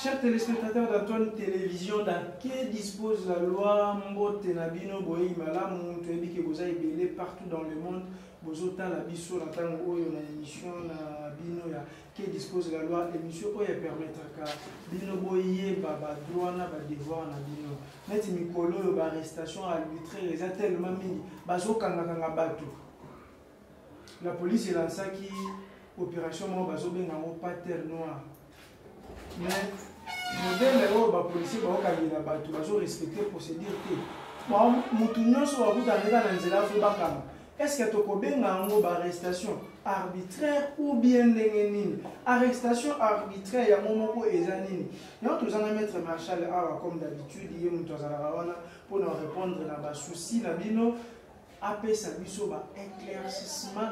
Chers téléspectateurs d'Antoine Télévision, dans qui dispose la loi Mbote Nabino Boyi Malamu, Tuebi Boza Ibele partout dans le monde, Bozota la Bisso, la Tango, la émission Nabino, qui dispose la loi, l'émission Oye permettre qu'à Bino Boye, Baba Douana, Badevoir Nabino. Net Mikolo, arrestation arbitraire, ils ont tellement mis, Bazo Kangakanga Bato. La police est lancée qui opération Bazo Bengango Pater Noir. Mais modèle la policier va respecter la procédure. Est-ce que tu as une arrestation arbitraire ou bien une arrestation arbitraire? Il y a un moment où il y a un maître Marshall comme d'habitude pour nous répondre à nos soucis. Après ça, il y a un éclaircissement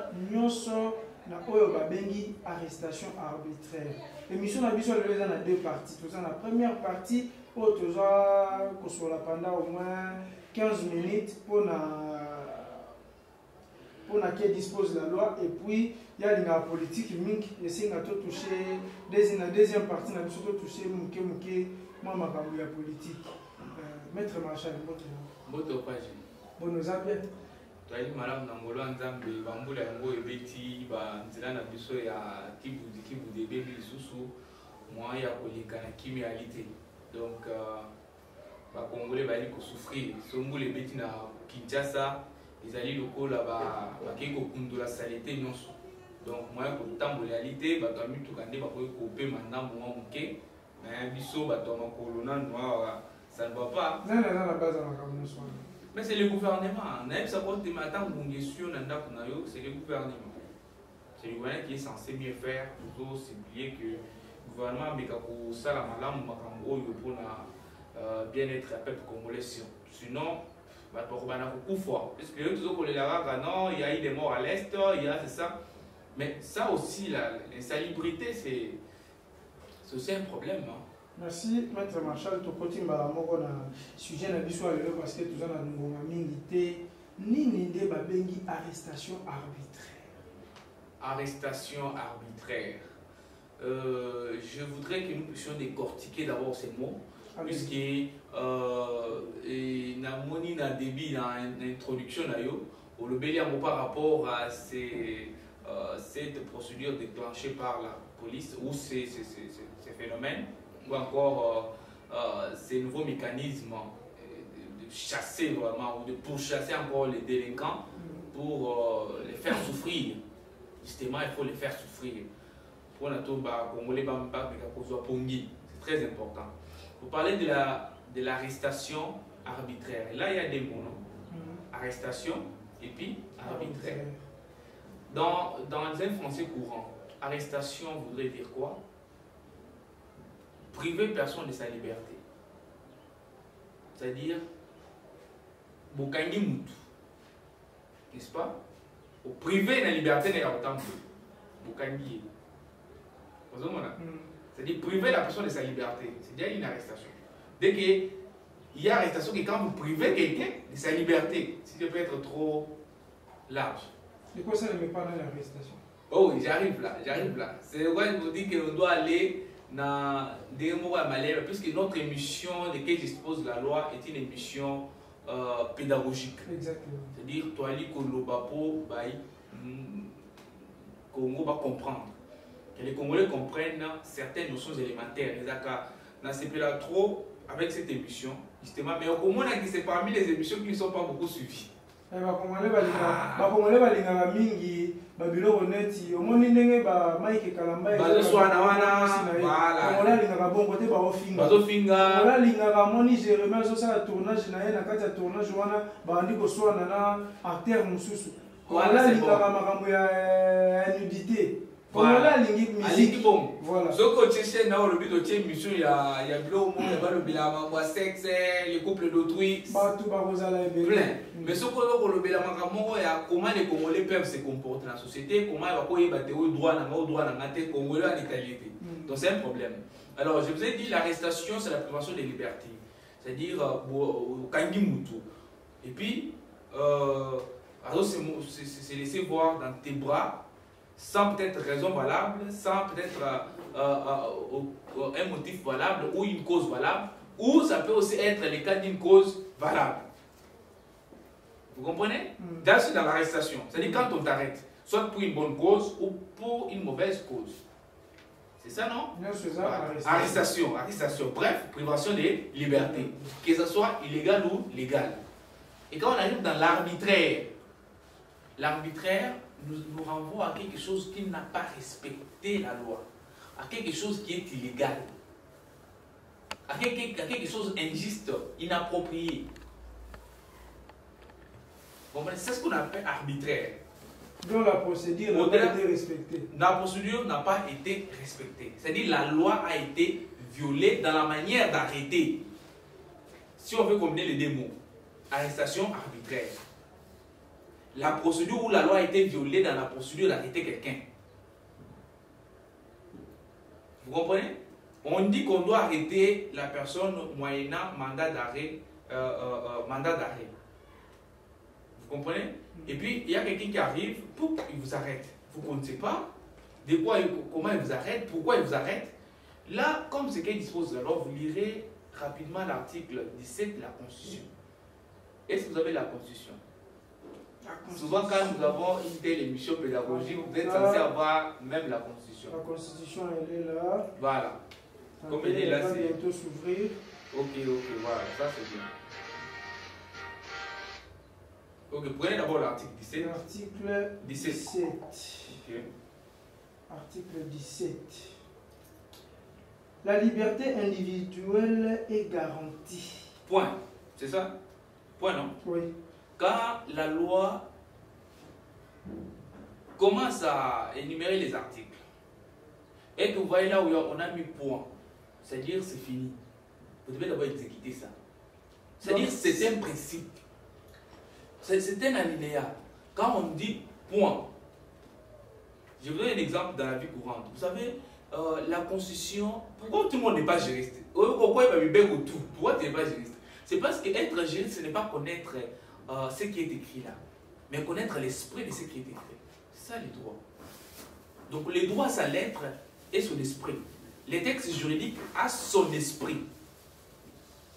na oyo babengi arrestation arbitraire. L'émission na biso le dans deux parties. Tout ça la première partie où tu as pendant au moins 15 minutes pour qui dispose la loi, et puis il y a la politique mink essayer na to toucher deuxième partie na biso to toucher muke moi makambo ya politique. Maître Marshall moto page. Bon nous a bien Toali malam na ngolo nzambe bambula yango ebeti ba nzela na biso ya kibu de baby susu moi ya kolika na kimia-alité. Donc ba congolais bali ko souffrir sombule ebeti na Kinshasa ezali lokola ba keko kundula saleté nyonso. Donc moi ko tambolalité ba to mituka nde ba ko kope mandambo moke na biso ba to makolo na noir ça ne va pas. Non la base na kamuno so. Mais c'est le gouvernement. C'est le gouvernement. C'est le gouvernement qui est censé mieux faire. Plutôt, c'est oublier que le gouvernement a bien-être à peuple congolais. Sinon, parce que non, il y a eu des morts à l'Est, il y a ça. Mais ça aussi, l'insalubrité, c'est aussi un problème. Merci, Maître Marshall. Tu continues à avoir un sujet parce que tu as un milité. Ni babengi arrestation arbitraire. Arrestation arbitraire. Je voudrais que nous puissions décortiquer d'abord ces mots. Puisque na moni na débit dans l'introduction au le par rapport à cette procédure déclenchée par la police ou ces phénomènes. Ou encore ces nouveaux mécanismes de chasser vraiment ou de pourchasser encore les délinquants pour les faire souffrir. Justement, il faut les faire souffrir. Pour la Congolais, c'est très important. Vous parlez de l'arrestation arbitraire. Et là, il y a des mots, non? Arrestation et puis arbitraire. Dans un français courant, arrestation voudrait dire quoi? Priver personne de sa liberté. C'est-à-dire, Bokangi Moutou. N'est-ce pas? Au priver la liberté n'est pas autant que Bokangi. C'est-à-dire, priver la personne de sa liberté. C'est déjà une arrestation. Dès qu'il y a arrestation, que quand vous privez quelqu'un de sa liberté, si ça peut être trop large. De quoi ça ne met pas dans l'arrestation? Oh oui, j'arrive là. C'est pourquoi je vous dis qu'on doit aller dans des mots à malheur, puisque notre émission de laquelle dispose la loi est une émission pédagogique. Exactement. C'est-à-dire, toi, Kolobapo, Congo va comprendre. Que les Congolais comprennent certaines notions élémentaires. C'est pas trop avec cette émission, justement, mais au moins, c'est parmi les émissions qui ne sont pas beaucoup suivies. Bakongole balingaka mingi babilo honnête omoni ndenge ba Mike Kalamba bazoswana wana voilà lingaka bongo te bazofinga voilà lingaka moni Jérémie azosala tournage na ye na kati ya tournage wana bandi koswana na acteur mususu voilà lingaka makambo ya nudité. Voilà, voilà. Ce que tu sais, dans le but de tes émissions, il y a le sexe, les couples d'autrui. Plein. Mais ce que le il y a comment les Congolais peuvent se comporter dans la société, comment ils vont avoir droit à la Congolais en égalité. Donc c'est un problème. Alors, je vous ai dit, l'arrestation, c'est la privation des libertés. C'est-à-dire, Kangi Moutou. Et puis, c'est laisser voir dans tes bras, sans peut-être raison valable, sans peut-être un motif valable ou une cause valable, ou ça peut aussi être le cas d'une cause valable. Vous comprenez? C'est dans l'arrestation. C'est-à-dire quand on t'arrête, soit pour une bonne cause ou pour une mauvaise cause. C'est ça, non? Non, c'est ça, arrestation. Bref, privation des libertés. Que ce soit illégal ou légal. Et quand on arrive dans l'arbitraire, l'arbitraire nous renvoie à quelque chose qui n'a pas respecté la loi, à quelque chose qui est illégal, à quelque chose d'injuste, inapproprié. Bon, c'est ce qu'on appelle arbitraire. Donc la procédure n'a pas été respectée. La procédure n'a pas été respectée. C'est-à-dire la loi a été violée dans la manière d'arrêter. Si on veut combiner les deux mots, arrestation arbitraire. La procédure où la loi a été violée dans la procédure d'arrêter quelqu'un. Vous comprenez? On dit qu'on doit arrêter la personne moyennant mandat d'arrêt. Vous comprenez? Et puis, il y a quelqu'un qui arrive, il vous arrête. Vous ne connaissez pas de quoi, comment il vous arrête, pourquoi il vous arrête. Là, comme ce qu'il dispose la loi, vous lirez rapidement l'article 17 de la Constitution. Est-ce que vous avez la Constitution? Souvent, quand nous avons une telle émission pédagogique, vous êtes censé avoir même la Constitution. La Constitution, elle est là. Voilà. Comme elle est là, c'est... bientôt s'ouvrir. Ok, voilà, ça c'est bien. Ok, prenez d'abord l'article 17. L'article 17. Ok. Article 17. La liberté individuelle est garantie. Point. C'est ça? Point, non? Oui. Quand la loi commence à énumérer les articles, et que vous voyez là où on a mis point, c'est-à-dire c'est fini. Vous devez d'abord exécuter ça. C'est-à-dire c'est un principe. C'est un alinéa. Quand on dit point, je vous donne un exemple dans la vie courante. Vous savez, la Constitution, pourquoi tout le monde n'est pas juriste? Pourquoi il va vivre autour? Pourquoi tu n'es pas juriste? C'est parce qu'être juriste, ce n'est pas connaître ce qui est écrit là, mais connaître l'esprit de ce qui est écrit. C'est ça les droits. Donc les droits, sa lettre et son esprit. Les textes juridiques a son esprit.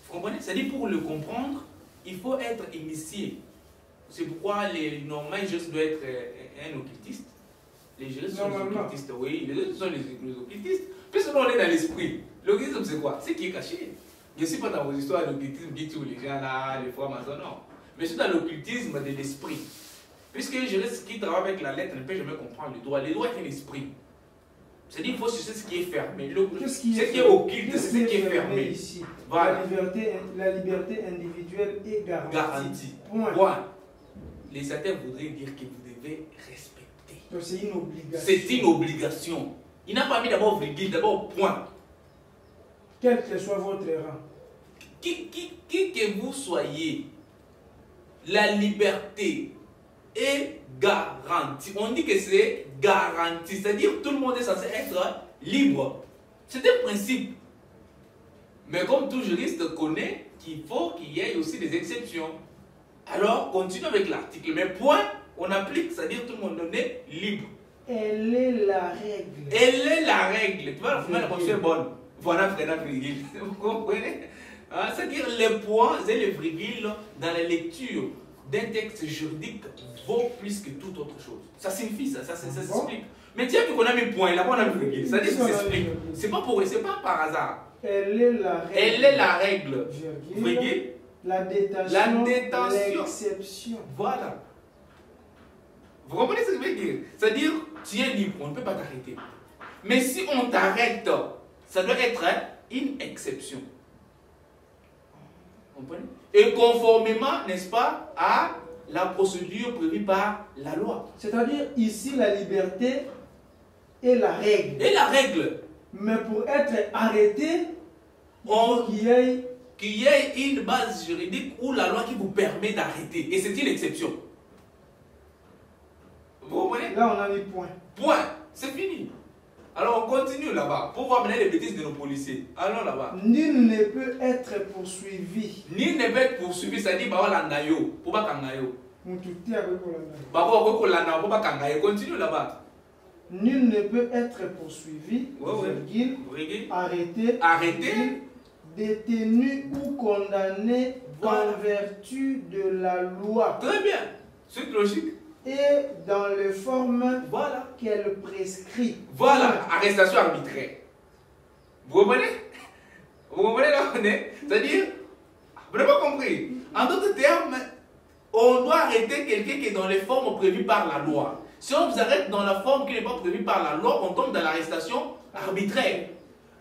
Vous comprenez? C'est-à-dire pour le comprendre, il faut être initié. C'est pourquoi normalement les juristes doivent être un occultiste. Les juristes sont les occultistes, oui, les autres sont les occultistes. Puisque nous on est dans l'esprit. L'occultisme c'est quoi? C'est qui est caché. Je ne suis pas dans vos histoires d'occultisme, dites tous les gens là, les francs-maçons, non. Mais je suis dans l'occultisme de l'esprit. Puisque les juristes qui travaillent avec la lettre ne peuvent jamais comprendre le droit. Le droit est un esprit. C'est-à-dire qu'il faut chercher ce qui est fermé. Ce qui est occulte, c'est ce qui est fermé. Ici. Voilà. La liberté individuelle est garantie. Point. Les certains voudraient dire que vous devez respecter. Donc c'est une obligation. C'est une obligation. Il n'a pas mis d'abord virgule, d'abord point. Quel que soit votre rang. Qui que vous soyez, la liberté est garantie. On dit que c'est garanti. C'est-à-dire que tout le monde est censé être libre. C'est un principe. Mais comme tout juriste connaît qu'il faut qu'il y ait aussi des exceptions. Alors, continue avec l'article. Mais point, on applique, c'est-à-dire que tout le monde est libre. Elle est la règle. Elle est la règle. Tu vois, la fonction est bonne. Voilà, Frédéric virgule. Vous comprenez? Hein? C'est-à-dire les points et les virgules dans la lecture d'un texte juridique vaut plus que toute autre chose. Ça signifie ça s'explique. Mais tiens, qu'on a mis point, là, on a mis virgule. Ça dit que ça s'explique. C'est pas par hasard. Elle est la règle. Elle est la règle. Virgule. La détention. L'exception. Voilà. Vous comprenez ce que je veux dire? C'est-à-dire, tu es libre, on ne peut pas t'arrêter. Mais si on t'arrête, ça doit être une exception. Vous comprenez? Et conformément, n'est-ce pas, à la procédure prévue par la loi. C'est-à-dire, ici, la liberté est la règle. Et la règle. Mais pour être arrêté, il faut qu'il y ait une base juridique ou la loi qui vous permet d'arrêter. Et c'est une exception. Vous comprenez? Là, on a mis point. Point. C'est fini. Alors, on continue là-bas pour voir mener les bêtises de nos policiers. Allons là-bas. Nul ne peut être poursuivi. Nul ne peut être poursuivi, c'est-à-dire, bah, l'angayo, pour pas kangayo. Mututi avec Olanda. Bah, pour pas kangayo. Continue là-bas. Nul ne peut être poursuivi, virgule, arrêté, détenu ou condamné en vertu de la loi. Très bien. C'est logique. Et dans les formes qu'elle prescrit. Voilà, arrestation arbitraire. Vous comprenez? Vous comprenez là on est? C'est-à-dire, vous n'avez pas compris. En d'autres termes, on doit arrêter quelqu'un qui est dans les formes prévues par la loi. Si on vous arrête dans la forme qui n'est pas prévue par la loi, on tombe dans l'arrestation arbitraire.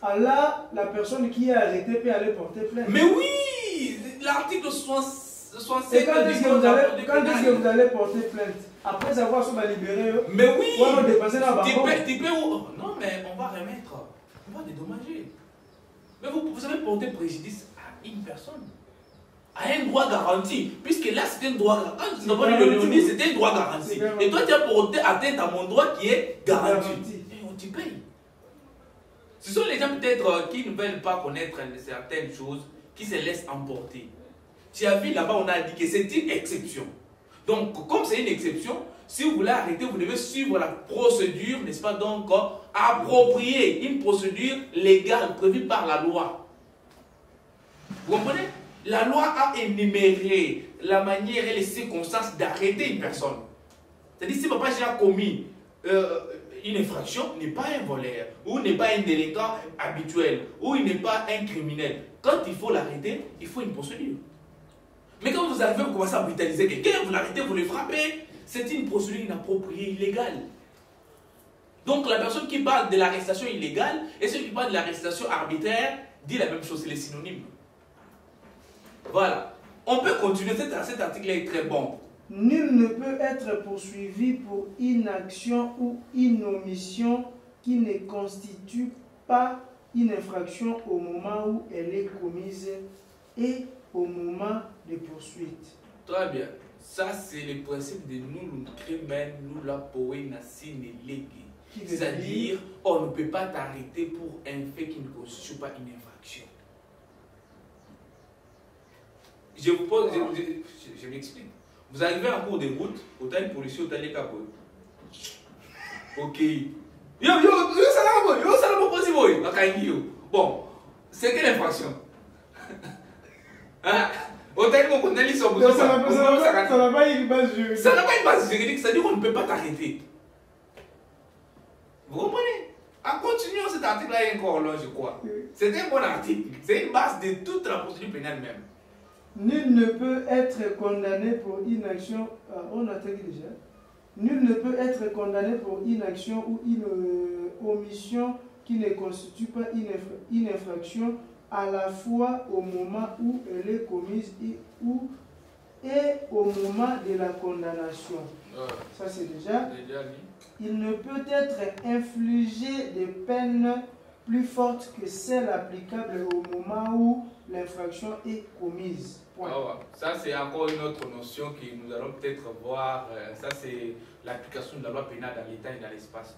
Alors là, la personne qui est arrêtée peut aller porter plainte. Mais oui, l'article 67 Et quand est-ce que vous allez porter plainte? Après avoir soit libéré. Mais oui. Ou alors dépasser la barre. Non, mais on va remettre. On va dédommager. Mais vous savez porter préjudice à une personne. À un droit garanti. Puisque là, c'était un droit garanti. Quand tu n'as pas dit c'était un droit garanti. Et toi, tu as porté atteinte à mon droit qui est garanti. Et on t'y paye. Ce sont les gens peut-être qui ne veulent pas connaître certaines choses, qui se laissent emporter. Tu as vu là-bas, on a dit que c'est une exception. Donc, comme c'est une exception, si vous voulez arrêter, vous devez suivre la procédure, n'est-ce pas, donc appropriée, une procédure légale prévue par la loi. Vous comprenez? La loi a énuméré la manière et les circonstances d'arrêter une personne. C'est-à-dire, si papa a commis une infraction, n'est pas un voleur, ou n'est pas un délinquant habituel, ou il n'est pas un criminel. Quand il faut l'arrêter, il faut une procédure. Mais quand vous arrivez, vous commencez à brutaliser quelqu'un, vous l'arrêtez, vous le frappez, c'est une procédure inappropriée, illégale. Donc la personne qui parle de l'arrestation illégale et celui qui parle de l'arrestation arbitraire dit la même chose, c'est les synonymes. Voilà. On peut continuer, cet article est très bon. Nul ne peut être poursuivi pour inaction ou inomission qui ne constitue pas une infraction au moment où elle est commise et au moment de poursuite. Très bien. Ça, c'est le principe de nous, nous la c'est-à-dire, on ne peut pas t'arrêter pour un fait qui ne constitue pas une infraction. Je vous pose, je m'explique. Vous arrivez en cours de route, autant une policier, autant les capots. Ok. Bon, c'est quelle infraction? Hein? Autant qu'on connaît les sommes. Ça n'a pas une base juridique. Ça n'a pas une base juridique, c'est-à-dire qu'on ne peut pas t'arrêter. Vous comprenez? En continuant cet article-là, il est encore long, je crois. C'est un bon article. C'est une base de toute la procédure pénale même. Nul ne peut être condamné pour inaction. On a dit déjà. Nul ne peut être condamné pour inaction ou une omission qui ne constitue pas une infraction à la fois au moment où elle est commise et au moment de la condamnation. Ça c'est déjà dit. Il ne peut être infligé des peines plus fortes que celles applicables au moment où l'infraction est commise. Point. Ça, c'est encore une autre notion que nous allons peut-être voir. Ça, c'est l'application de la loi pénale dans l'État et dans l'espace.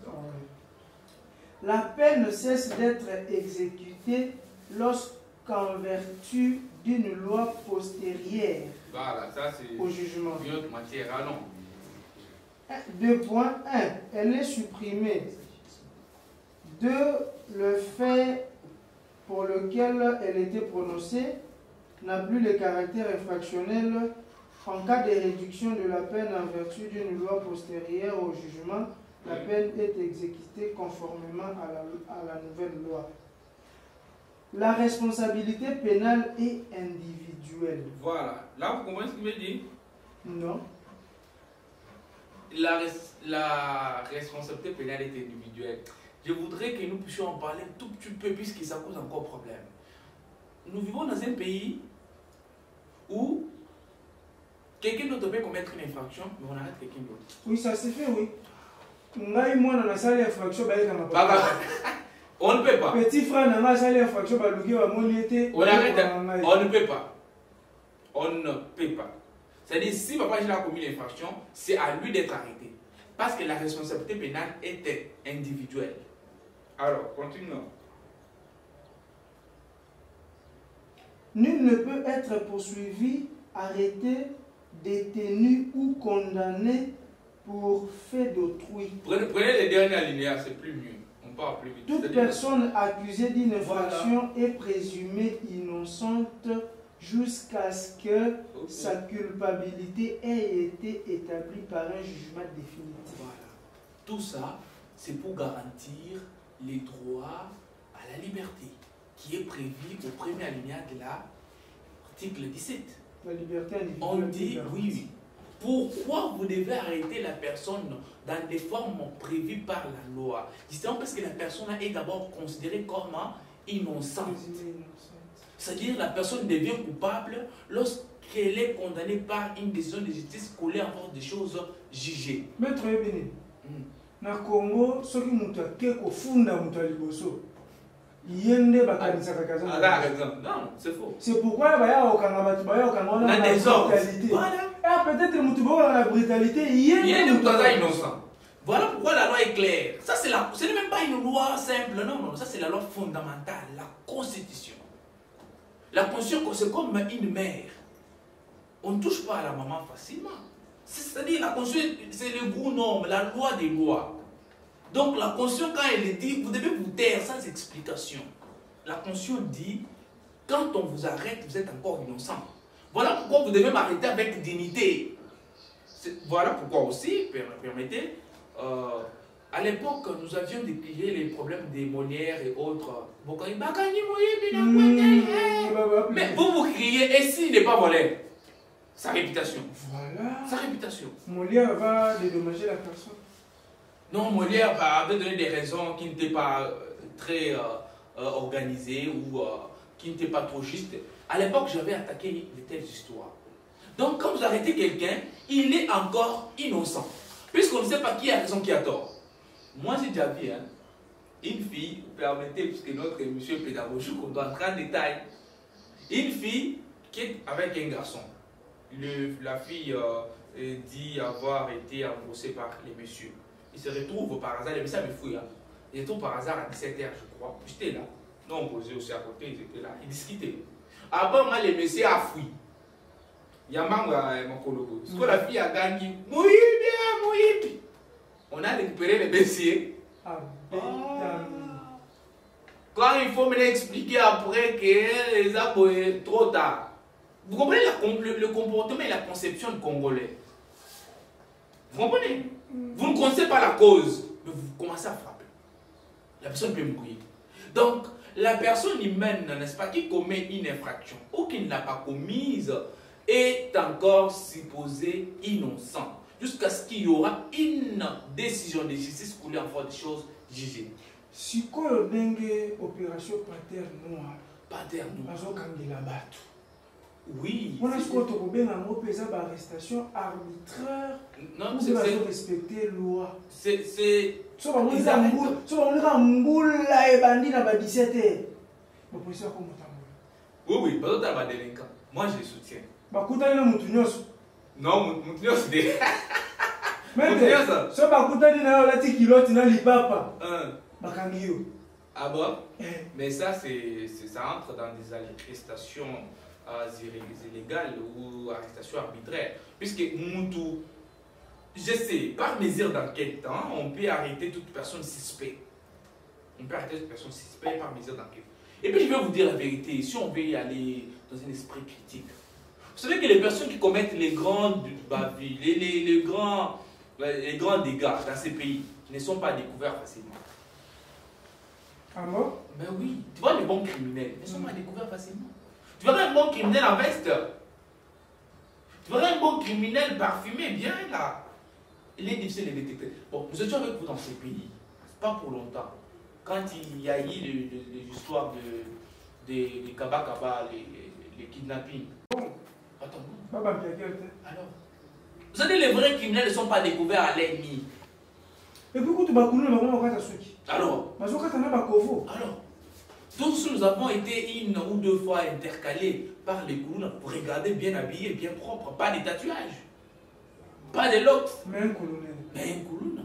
La peine ne cesse d'être exécutée lorsqu'en vertu d'une loi postérieure au jugement. Une autre matière, non. 2.1. Elle est supprimée. 2. Le fait pour lequel elle était prononcée n'a plus le caractère infractionnel en cas de réduction de la peine en vertu d'une loi postérieure au jugement. La peine est exécutée conformément à la nouvelle loi. La responsabilité pénale est individuelle. Voilà. Là, vous comprenez ce qu'il veut dire? Non. La responsabilité pénale est individuelle. Je voudrais que nous puissions en parler un tout petit peu puisque ça cause encore problème. Nous vivons dans un pays où quelqu'un d'autre peut commettre une infraction, mais on arrête quelqu'un d'autre. Oui, ça s'est fait, oui. Moi, dans la salle d'infraction, on ne peut pas. Petit frère, dans la salle d'infraction, on arrête. On ne peut pas. On ne peut pas. C'est-à-dire, si papa a commis l'infraction, c'est à lui d'être arrêté. Parce que la responsabilité pénale est individuelle. Alors, continuons. Nul ne peut être poursuivi, arrêté, détenu ou condamné pour fait d'autrui. Prenez les derniers alinéas, c'est plus mieux. On parle plus vite. Toute personne accusée d'une infraction est présumée innocente jusqu'à ce que sa culpabilité ait été établie par un jugement définitif. Voilà. Tout ça, c'est pour garantir les droits à la liberté, qui est prévu au premier alinéa de l'article 17. La liberté individuelle. On dit, oui, pourquoi vous devez arrêter la personne dans des formes prévues par la loi? Justement parce que la personne est d'abord considérée comme innocente. C'est-à-dire la personne devient coupable lorsqu'elle est condamnée par une décision de justice collée en force des choses jugées. Maître Ebene, na Congo, ceux qui ont été funda mutaliboso, yende bakanisa kakaza. Non, c'est faux. C'est pourquoi baya okanga la brutalité. Voilà. Ah, peut-être mutubo la brutalité, yende innocent. Voilà pourquoi la loi est claire. Ça ce n'est même pas une loi simple, non, ça c'est la loi fondamentale, la Constitution. La Constitution, c'est comme une mère. On ne touche pas à la maman facilement. C'est-à-dire, la Constitution, c'est le gros norme, la loi des lois. Donc, la Constitution, quand elle dit, vous devez vous taire sans explication. La Constitution dit, quand on vous arrête, vous êtes encore innocent. Voilà pourquoi vous devez m'arrêter avec dignité. Voilà pourquoi aussi, permettez, à l'époque, nous avions décrié les problèmes des Molières et autres. Mais vous criez, et s'il n'est pas volé? Sa réputation. Voilà. Sa réputation. Molière va dédommager la personne. Non, Molière avait donné des raisons qui n'étaient pas très organisées ou qui n'étaient pas trop justes. À l'époque, j'avais attaqué de telles histoires. Donc, quand vous arrêtez quelqu'un, il est encore innocent. Puisqu'on ne sait pas qui a raison, qui a tort. Moi, j'ai déjà vu une fille, permettez, puisque notre monsieur pédagogique, on doit entrer en détail. Une fille qui est avec un garçon. La fille dit avoir été embauchée par les messieurs. Il se retrouve par hasard, les messieurs me fouillent. Il se retrouve par hasard à 17h, je crois. J'étais là. Non, on posait aussi à côté, ils étaient là. Ils discutaient. Après, moi, les messieurs a fouillé. Il y a mon cologo. Ce que la fille a gagné, mouillé. On a récupéré les messieurs. Quand il faut me l'expliquer après que les abonnés trop tard. Vous comprenez le comportement et la conception du Congolais. Vous comprenez? Vous ne connaissez pas la cause, mais vous commencez à frapper. La personne peut mourir. Donc, la personne humaine, n'est-ce pas, qui commet une infraction ou qui ne l'a pas commise, est encore supposée innocent. Jusqu'à ce qu'il y aura une décision de justice coulée en force des choses jugées. Si quoi le dengue opération pater noire, pater noire. Oui. On a ce qu'on te arrestation arbitraire. Non, c'est respecter la loi. C'est. Si on a mboula et bandit dans 17 heures. Oui, pas d'autre délinquant. Moi, je soutiens. Bakuta ina mutunyoso. Non, mutunyoso de. Mais so bakuta ni na lati kilote na lipapa. Bakangiyo. Ah bon? Mais ça entre dans des arrestations illégales ou arrestations arbitraires. Puisque Moutou, je sais, par mesure d'enquête, on peut arrêter toute personne suspecte. On peut arrêter toute personne suspecte par mesure d'enquête. Et puis je vais vous dire la vérité, si on veut y aller dans un esprit critique. Vous savez que les personnes qui commettent les grands bavures, les grands dégâts dans ces pays ne sont pas découverts facilement. Ah bon? Mais oui, tu vois les bons criminels ne sont pas découverts facilement. Tu verras un bon criminel en veste. Tu verras un bon criminel parfumé, bien là. Il est difficile de détecter. Bon, nous étions avec vous dans ces pays, pas pour longtemps. Quand il y a eu les histoires de Kaba, les kidnappings. Bon. Attends. Alors, vous savez, les vrais criminels ne sont pas découverts à l'ennemi. Et pourquoi tu vas couler alors, tous nous avons été une ou deux fois intercalés par les Koulouna pour regarder bien habillés, bien propres, pas de tatouages, pas de locks. Mais un colonel. Mais un Koulouna.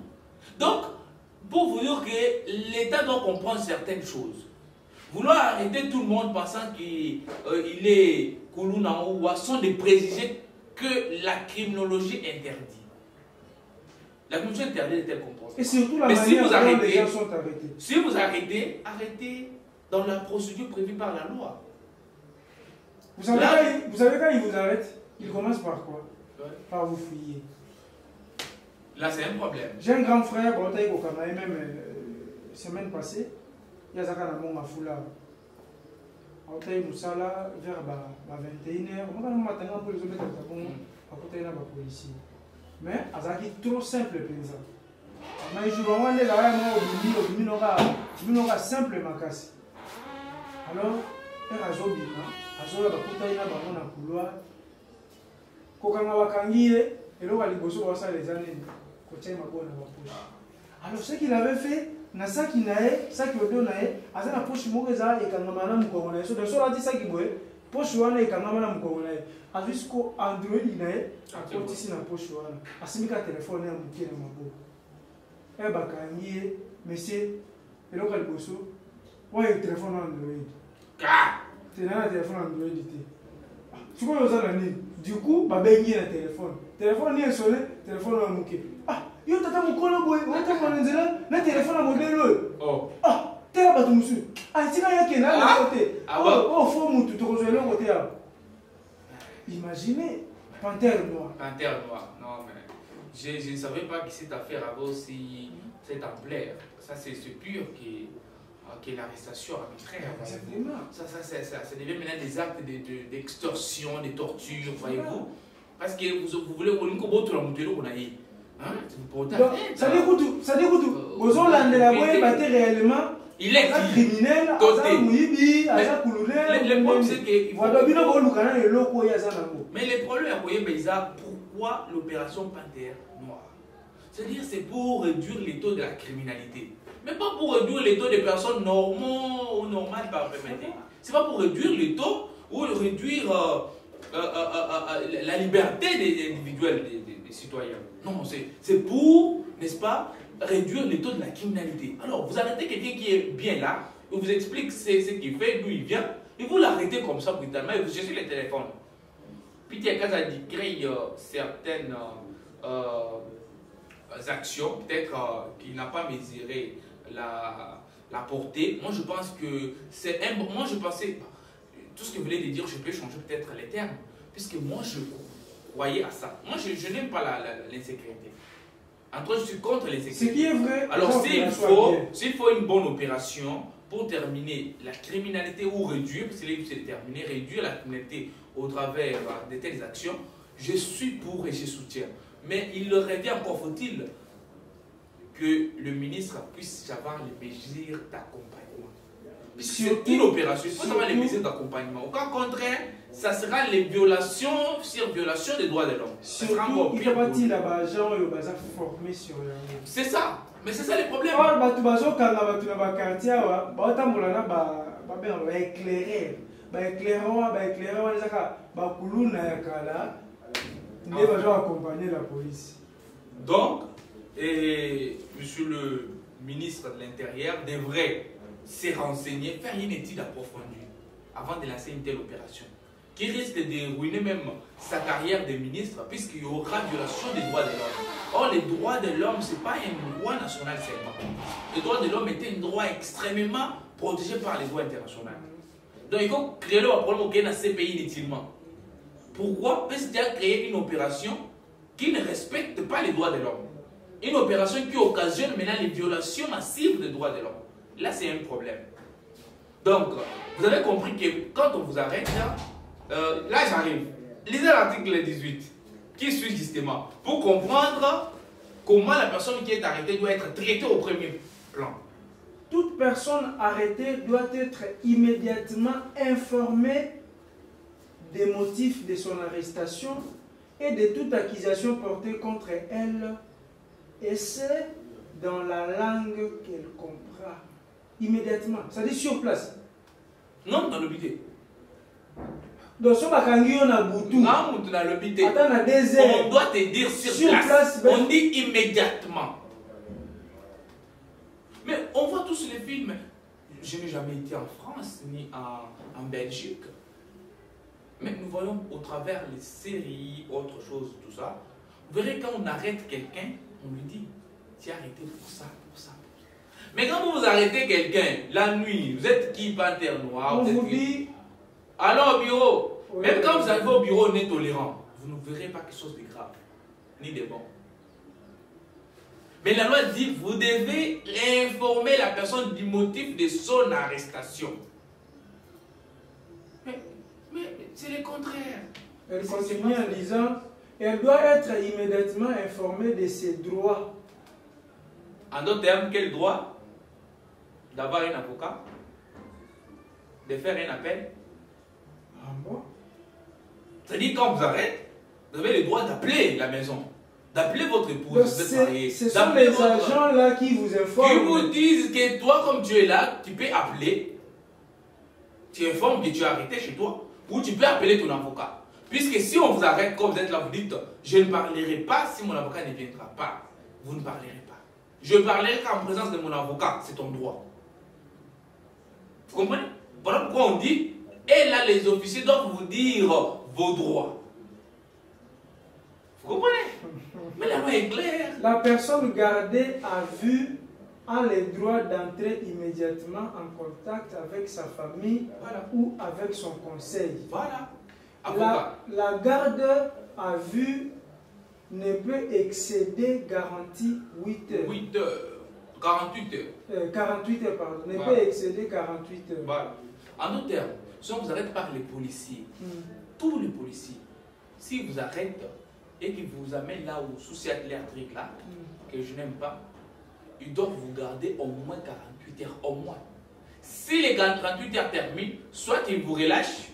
Donc, pour vous dire que l'État doit comprendre certaines choses. Vouloir arrêter tout le monde pensant qu'il est Koulouna ou sont des préjugés que la criminologie interdit. La commission interdit de tels comportements. Et surtout la mais manière si vous dont arrêtez, les gens sont arrêtés. Si vous arrêtez, arrêtez dans la procédure prévue par la loi. Vous savez, quand ils vous arrêtent, ils commencent par quoi? Ouais. Par vous fouiller. Là, c'est un problème. J'ai un grand frère, même semaine passée, il y a Zaka Namon à Foula. Vers 21h, on va maintenant pour les hommes à côté de la police. Mais Azaki trop simple président. Mais je vois un au simple macasse. Alors, il Azobina, Azola Bakutaina Bamona couloir. Kokanga Wakangi et l'eau à l'Iboso Wassa les années. Alors, ce qu'il avait fait, na saki nae, saki odo nae, aza na poche moko eza ekangama na mukongo nae. So de so lati saki boye, poche wana ekangama na mukongo nae. Ajusko Android nae, akotisi na poche wana. Asimika telefone ya mukie na maboko. E bakangi ye, monsieur, eloko liboso, oyo telefone Android. Tena na telefone Android te. Sikoyo oza na nini? Du coup, babengi na telefone. Telefone ni esole, telefone ya mukie. Yo tata mukolo boy, wata mwanenzela na telefone ya modelo. Oh. Tela batu musu. Tika yake na na côté. Faut mutu to kozwela côté ya. Imaginez Panthère Noire. Panthère Noire. Non mais je ne savais pas que cette affaire avait aussi cette ampleur. Ça c'est pur que l'arrestation arbitraire. Exactement. Ça devient maintenant des actes d'extorsion, de torture, voyez-vous. Parce que vous voulez qu'on la modelo qu'on a eu. Ça dit que vous avez la réellement. Il est criminel, le problème c'est que. Mais le problème c'est pourquoi l'opération Panthère Noire? C'est-à-dire c'est pour réduire les taux de la criminalité. Mais pas pour réduire les taux des personnes normaux ou normales par permettre. C'est pas pour réduire les taux ou réduire la liberté individuelle des citoyens. Non, c'est pour, n'est-ce pas, réduire les taux de la criminalité. Alors, vous arrêtez quelqu'un qui est bien là, il vous explique ce qu'il fait, d'où il vient, et vous l'arrêtez comme ça brutalement, et vous cherchez les téléphones. Puis, il y a quand ça crée certaines actions, peut-être qu'il n'a pas mesuré la portée. Moi, je pense que c'est un... Moi, je pensais... Tout ce que vous voulez dire, je peux changer peut-être les termes, puisque moi, je croyais à ça. Moi, je n'aime pas l'insécurité. Entre je suis contre l'insécurité. Ce qui est vrai. Alors, s'il faut une bonne opération pour terminer la criminalité ou réduire, parce que c'est terminé, réduire la criminalité au travers de telles actions, je suis pour et je soutiens. Mais il leur revient encore, faut-il que le ministre puisse avoir les mesures d'accompagnement. C'est une opération, il faut savoir les mesures d'accompagnement. Au cas contraire, ça sera les violations sur violation des droits de l'homme. Surtout, il n'y a pas de gens qui sont formés sur le... C'est ça, mais c'est ça le problème. Donc, monsieur le ministre de l'Intérieur devrait se renseigner, faire une étude approfondie avant de lancer une telle opération qui risque de ruiner même sa carrière de ministre puisqu'il y aura violation des droits de l'homme. Or, les droits de l'homme, ce n'est pas un droit national seulement. Les droits de l'homme étaient un droit extrêmement protégé par les droits internationaux. Donc, il faut créer le problème au dans ces pays inutilement. Pourquoi? Parce qu'il a créé une opération qui ne respecte pas les droits de l'homme. Une opération qui occasionne maintenant les violations massives des droits de l'homme. Là, c'est un problème. Donc, vous avez compris que quand on vous arrête, là j'arrive. Lisez l'article 18, qui suit justement, pour comprendre comment la personne qui est arrêtée doit être traitée au premier plan. Toute personne arrêtée doit être immédiatement informée des motifs de son arrestation et de toute accusation portée contre elle, et c'est dans la langue qu'elle comprend. Immédiatement, ça dit sur place. Non, dans l'hôpital. Donc, si on a Boutou, non, dans l'hôpital. On doit te dire sur place. On dit immédiatement. Mais on voit tous les films. Je n'ai jamais été en France ni en Belgique. Mais nous voyons au travers les séries, autre chose, tout ça. Vous verrez quand on arrête quelqu'un, on lui dit, tu es arrêté pour ça, pour ça, pour ça. Mais quand vous arrêtez quelqu'un, la nuit, vous êtes qui, panthère noire? On vous dit... Alors au bureau, Oui, même quand vous arrivez au bureau, on est tolérant. Vous ne verrez pas quelque chose de grave, ni de bon. Mais la loi dit, vous devez informer la personne du motif de son arrestation. Mais c'est le contraire. Elle continue en disant, elle doit être immédiatement informée de ses droits. En d'autres termes, quel droit? D'avoir un avocat, de faire un appel. Ah bon? C'est-à-dire, quand vous arrêtez, vous avez le droit d'appeler la maison, d'appeler votre épouse, Ce sont les agents-là qui vous informent. Qui vous disent que toi, comme tu es là, tu peux appeler, tu informes que tu es arrêté chez toi, ou tu peux appeler ton avocat. Puisque si on vous arrête, quand vous êtes là, vous dites, je ne parlerai pas si mon avocat ne viendra pas. Vous ne parlerez pas. Je parlerai qu'en présence de mon avocat, c'est ton droit. Vous comprenez? Voilà pourquoi on dit, et là, les officiers doivent vous dire vos droits. Vous comprenez? Mais la loi est claire. La personne gardée à vue a le droit d'entrer immédiatement en contact avec sa famille, Voilà. ou avec son conseil. Voilà. Avocat. La garde à vue ne peut excéder garantie 8 heures. 8 heures. 48 heures. 48 heures, pardon. Ne Voilà. peut excéder 48 heures. Voilà. En d'autres termes, si on vous arrête par les policiers, tous les policiers, s'ils vous arrêtent et qu'ils vous amènent là où, sous cette truc là, que je n'aime pas, ils doivent vous garder au moins 48 heures, au moins. Si les 48 heures terminent, soit ils vous relâchent,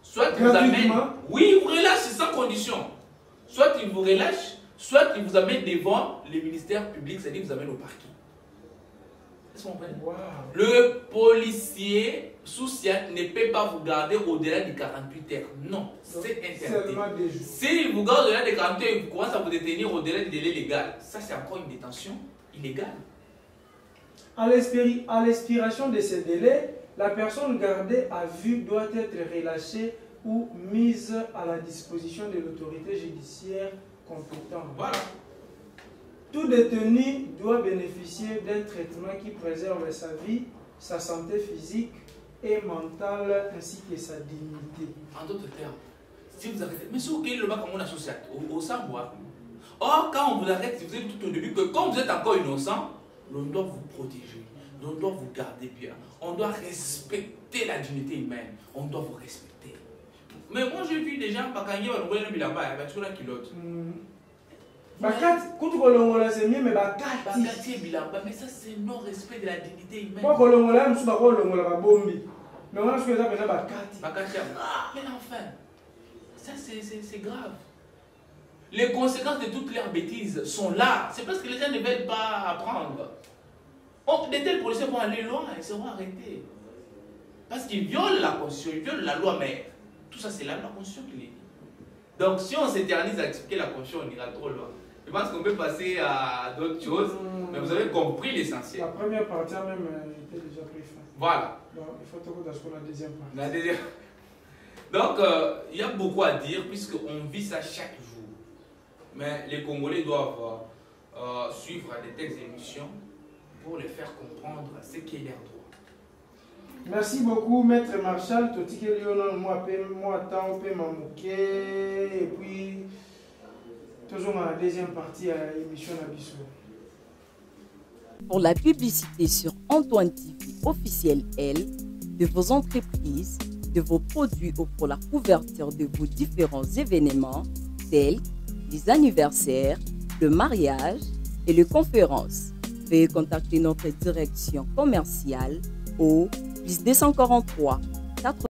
soit ils vous amènent. Oui, ils vous relâchent, c'est sans condition. Soit ils vous relâchent, soit ils vous amènent devant les ministères publics, c'est-à-dire qu'ils vous amènent au parquet. Est-ce qu'on comprend? Wow. Le policier sous SIAT ne peut pas vous garder au-delà de 48 heures. Non, c'est interdit. S'il vous garde au-delà de 48 heures, il commence à vous détenir au-delà du délai légal. Ça, c'est encore une détention illégale. À l'expiration de ce délai, la personne gardée à vue doit être relâchée ou mise à la disposition de l'autorité judiciaire compétente. Voilà. Tout détenu doit bénéficier d'un traitement qui préserve sa vie, sa santé physique et mentale, ainsi que sa dignité. En d'autres termes, si vous arrêtez, mais si vous gagnez le bac comme on associe au savoir. Or, quand on vous arrête, si vous êtes tout au début, que quand vous êtes encore innocent, on doit vous protéger, on doit vous garder bien, on doit respecter la dignité humaine, on doit vous respecter. Mais moi, j'ai vu des gens, quand ils ont un bilamba, il y a toujours un kilote. Bakati, quand on c'est mieux, mais bakati. Bakati et bilamba, mais ça, c'est non-respect de la dignité humaine. Moi, quand on l'a, je suis pas on bombi. Mais on a fait ça, mais bakati. Bakati, mais enfin, ça, c'est grave. Les conséquences de toutes leurs bêtises sont là. C'est parce que les gens ne veulent pas apprendre. De tels policiers vont aller loin, ils seront arrêtés. Parce qu'ils violent la Constitution, ils violent la loi, mais tout ça, c'est la Constitution qui les dit. Donc, si on s'éternise à expliquer la Constitution, on ira trop loin. Je pense qu'on peut passer à d'autres choses, mais vous avez compris l'essentiel. La première partie, même, était déjà prise fin. Voilà. Donc, il faut tout la deuxième partie. La deuxième. Donc, il y a beaucoup à dire, puisqu'on vit ça chaque jour. Mais les Congolais doivent suivre des telles émissions pour les faire comprendre ce qu'est leur droit. Merci beaucoup, Maître Marshall. Moi, temps, et puis, toujours dans la deuxième partie à l'émission Nabiso. Pour la publicité sur Antoine TV officiel L, de vos entreprises, de vos produits ou pour la couverture de vos différents événements, tels les anniversaires, le mariage et les conférences. Veuillez contacter notre direction commerciale au +243 4